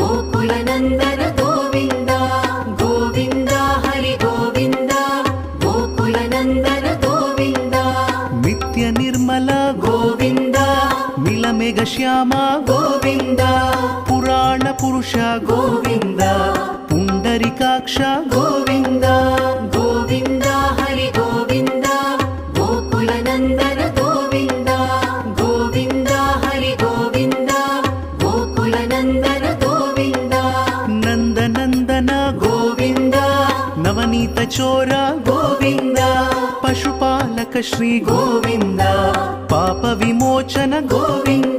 गोकुलनन्दन गोविन्द गोविन्द हरि गोविन्द गोकुलनन्दन गोविन्द नित्य निर्मल गोविन्द नीलमेघ श्याम गोविन्द पुराण पुरुष गोविन्द पुण्डरीकाक्ष गोविन्द गोविन्द हरि गोविन्द गोकुलनन्दन गोविन्द गोविन्द हरि गोविन्द गोकुलनन्दन गोविन्द नन्दनन्दन गोविन्द नवनीत चोर गोविन्द पशुपालक श्री गोविन्द पाप विमोचन गोविन्द